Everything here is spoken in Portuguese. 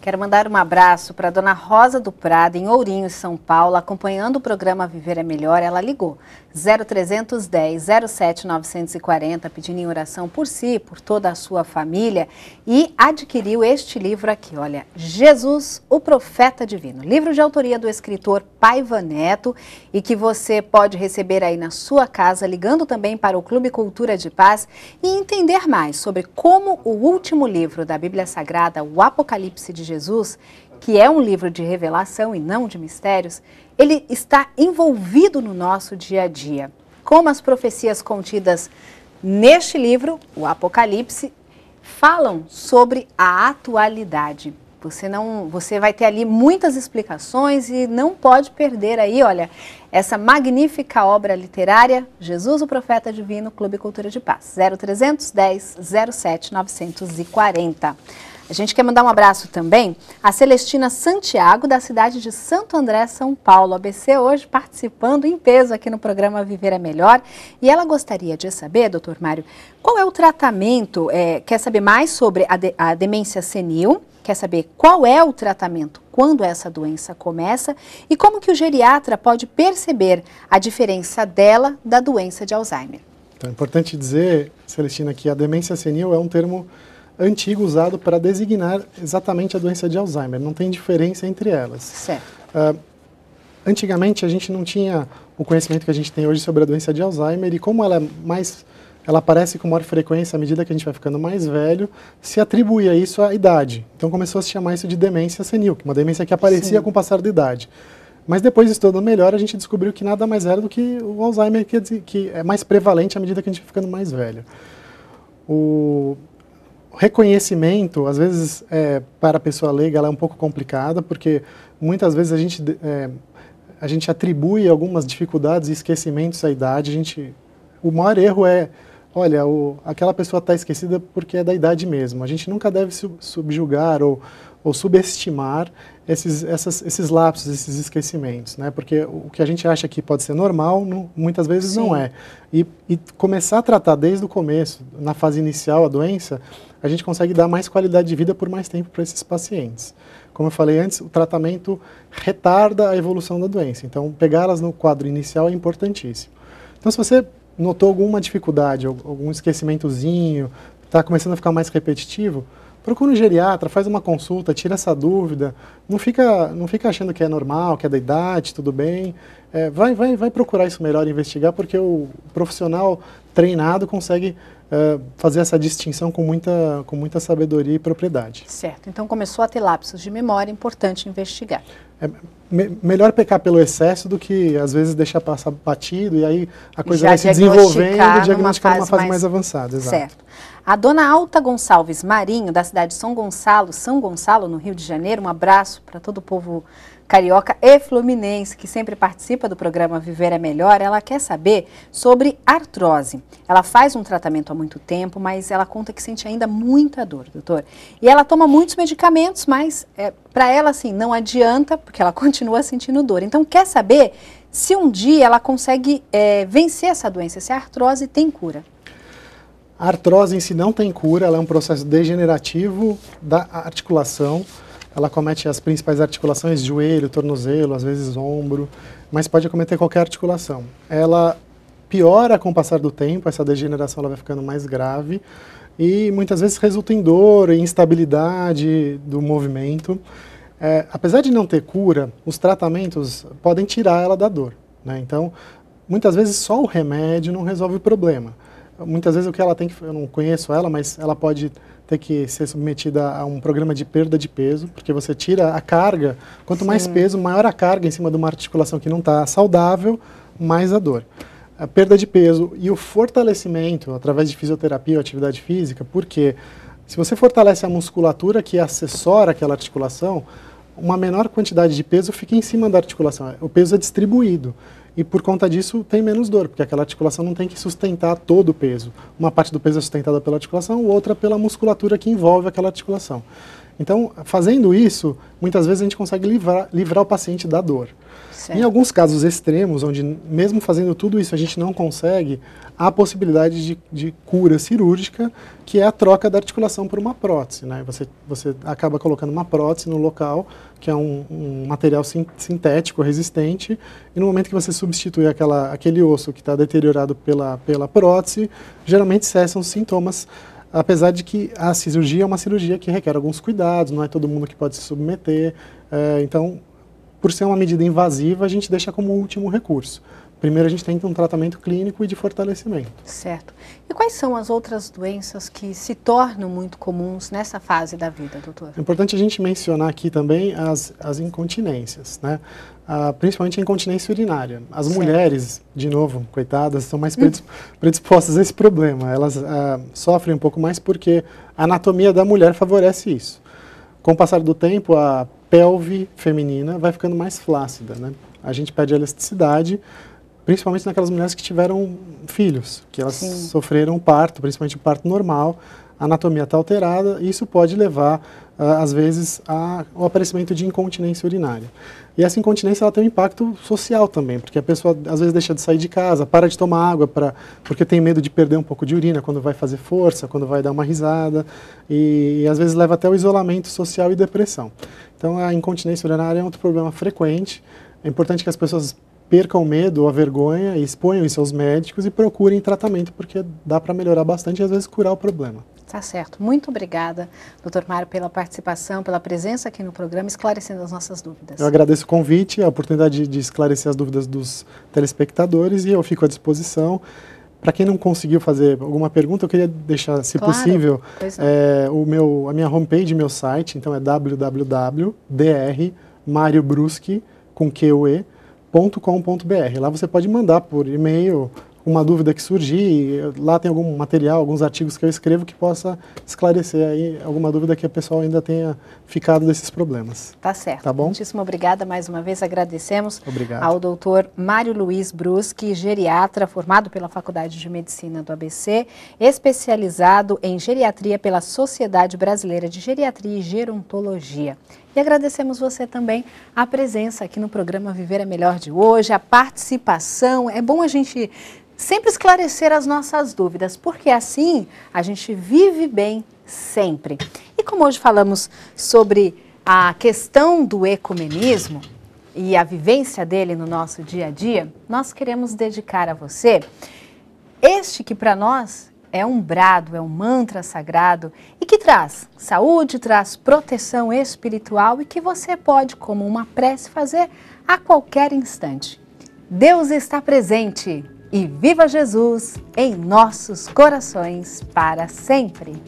Quero mandar um abraço para a dona Rosa do Prado, em Ourinhos, São Paulo, acompanhando o programa Viver é Melhor. Ela ligou 0310 07 940, pedindo em oração por si, por toda a sua família, e adquiriu este livro aqui, olha, Jesus, o Profeta Divino. Livro de autoria do escritor Paiva Neto, e que você pode receber aí na sua casa, ligando também para o Clube Cultura de Paz, e entender mais sobre como o último livro da Bíblia Sagrada, o Apocalipse de Jesus, que é um livro de revelação e não de mistérios, ele está envolvido no nosso dia a dia. Como as profecias contidas neste livro, o Apocalipse, falam sobre a atualidade. Você vai ter ali muitas explicações e não pode perder aí, olha, essa magnífica obra literária, Jesus, o Profeta Divino, Clube Cultura de Paz, 0310 07 940. A gente quer mandar um abraço também a Celestina Santiago, da cidade de Santo André, São Paulo. A ABC hoje participando em peso aqui no programa Viver é Melhor. E ela gostaria de saber, doutor Mário, qual é o tratamento, quer saber mais sobre a demência senil, quer saber qual é o tratamento quando essa doença começa e como que o geriatra pode perceber a diferença dela da doença de Alzheimer. Então é importante dizer, Celestina, que a demência senil é um termo antigo usado para designar exatamente a doença de Alzheimer, não tem diferença entre elas. Certo. Antigamente a gente não tinha o conhecimento que a gente tem hoje sobre a doença de Alzheimer, e como ela aparece com maior frequência à medida que a gente vai ficando mais velho, se atribuía isso à idade. Então começou a se chamar isso de demência senil, uma demência que aparecia Sim. com o passar da idade. Mas depois, estudando melhor, a gente descobriu que nada mais era do que o Alzheimer, que é mais prevalente à medida que a gente vai ficando mais velho. O reconhecimento, às vezes, para a pessoa leiga, ela é um pouco complicada, porque muitas vezes a gente atribui algumas dificuldades e esquecimentos à idade. O maior erro é, olha, aquela pessoa está esquecida porque é da idade mesmo. A gente nunca deve subjugar ou subestimar esses lapsos, esses esquecimentos, né? Porque o que a gente acha que pode ser normal, muitas vezes Sim. não é. E começar a tratar desde o começo, na fase inicial, a doença, a gente consegue dar mais qualidade de vida por mais tempo para esses pacientes. Como eu falei antes, o tratamento retarda a evolução da doença. Então, pegá-las no quadro inicial é importantíssimo. Então, se você notou alguma dificuldade, algum esquecimentozinho, está começando a ficar mais repetitivo, procura um geriatra, faz uma consulta, tira essa dúvida, não fica achando que é normal, que é da idade, tudo bem. Vai procurar isso melhor, investigar, porque o profissional treinado consegue fazer essa distinção com muita sabedoria e propriedade. Certo, então começou a ter lapsos de memória, importante investigar. Melhor pecar pelo excesso do que, às vezes, deixar passar batido e aí a coisa vai se desenvolvendo e diagnosticar numa fase mais avançada. Exato. Certo. A dona Alta Gonçalves Marinho, da cidade de São Gonçalo, no Rio de Janeiro, um abraço para todo o povo carioca e fluminense que sempre participa do programa Viver é Melhor. Ela quer saber sobre artrose. Ela faz um tratamento há muito tempo, mas ela conta que sente ainda muita dor, doutor. E ela toma muitos medicamentos, mas para ela, assim, não adianta, porque ela continua sentindo dor. Então, quer saber se um dia ela consegue vencer essa doença, se a artrose tem cura. A artrose em si não tem cura, ela é um processo degenerativo da articulação. Ela acomete as principais articulações, joelho, tornozelo, às vezes ombro, mas pode acometer qualquer articulação. Ela piora com o passar do tempo, essa degeneração ela vai ficando mais grave e muitas vezes resulta em dor e instabilidade do movimento. Apesar de não ter cura, os tratamentos podem tirar ela da dor, né? Então, muitas vezes só o remédio não resolve o problema. Muitas vezes o que ela tem que... Eu não conheço ela, mas ela pode ter que ser submetida a um programa de perda de peso, porque você tira a carga. Quanto Sim. mais peso, maior a carga em cima de uma articulação que não está saudável, mais a dor. A perda de peso e o fortalecimento através de fisioterapia ou atividade física, porque se você fortalece a musculatura que assessora aquela articulação, uma menor quantidade de peso fica em cima da articulação. O peso é distribuído. E por conta disso tem menos dor, porque aquela articulação não tem que sustentar todo o peso. Uma parte do peso é sustentada pela articulação, outra pela musculatura que envolve aquela articulação. Então, fazendo isso, muitas vezes a gente consegue livrar o paciente da dor. Certo. Em alguns casos extremos, onde mesmo fazendo tudo isso a gente não consegue, há a possibilidade de cura cirúrgica, que é a troca da articulação por uma prótese, né? Você acaba colocando uma prótese no local, que é um material sintético, resistente, e no momento que você substitui aquele osso que está deteriorado pela prótese, geralmente cessam os sintomas, apesar de que a cirurgia é uma cirurgia que requer alguns cuidados, não é todo mundo que pode se submeter, então, por ser uma medida invasiva, a gente deixa como último recurso. Primeiro a gente tenta um tratamento clínico e de fortalecimento. Certo. E quais são as outras doenças que se tornam muito comuns nessa fase da vida, doutor? É importante a gente mencionar aqui também as incontinências, né? Principalmente a incontinência urinária. As mulheres, de novo, coitadas, são mais predispostas a esse problema. Elas sofrem um pouco mais porque a anatomia da mulher favorece isso. Com o passar do tempo, a pelve feminina vai ficando mais flácida, né? A gente perde a elasticidade, principalmente naquelas mulheres que tiveram filhos, que elas sofreram parto, principalmente o parto normal, a anatomia está alterada, e isso pode levar, às vezes, ao aparecimento de incontinência urinária. E essa incontinência ela tem um impacto social também, porque a pessoa às vezes deixa de sair de casa, para de tomar água, porque tem medo de perder um pouco de urina quando vai fazer força, quando vai dar uma risada, e às vezes leva até o isolamento social e depressão. Então a incontinência urinária é outro problema frequente. É importante que as pessoas percam o medo ou a vergonha e exponham isso aos médicos e procurem tratamento, porque dá para melhorar bastante e às vezes curar o problema. Tá certo. Muito obrigada, doutor Mário, pela participação, pela presença aqui no programa, esclarecendo as nossas dúvidas. Eu agradeço o convite, a oportunidade de esclarecer as dúvidas dos telespectadores, e eu fico à disposição. Para quem não conseguiu fazer alguma pergunta, eu queria deixar, se possível, a minha homepage, meu site, então é www.drmariobruschi.com.br. Lá você pode mandar por e-mail uma dúvida que surgir, lá tem algum material, alguns artigos que eu escrevo que possa esclarecer aí alguma dúvida que a pessoa ainda tenha ficado desses problemas. Tá certo. Tá bom? Muitíssimo obrigada, mais uma vez agradecemos ao doutor Mário Luiz Bruschi, geriatra, formado pela Faculdade de Medicina do ABC, especializado em geriatria pela Sociedade Brasileira de Geriatria e Gerontologia. E agradecemos você também a presença aqui no programa Viver é Melhor de hoje, a participação. É bom a gente sempre esclarecer as nossas dúvidas, porque assim a gente vive bem sempre. E como hoje falamos sobre a questão do ecumenismo e a vivência dele no nosso dia a dia, nós queremos dedicar a você este que para nós é um brado, é um mantra sagrado e que traz saúde, traz proteção espiritual e que você pode, como uma prece, fazer a qualquer instante. Deus está presente e viva Jesus em nossos corações para sempre!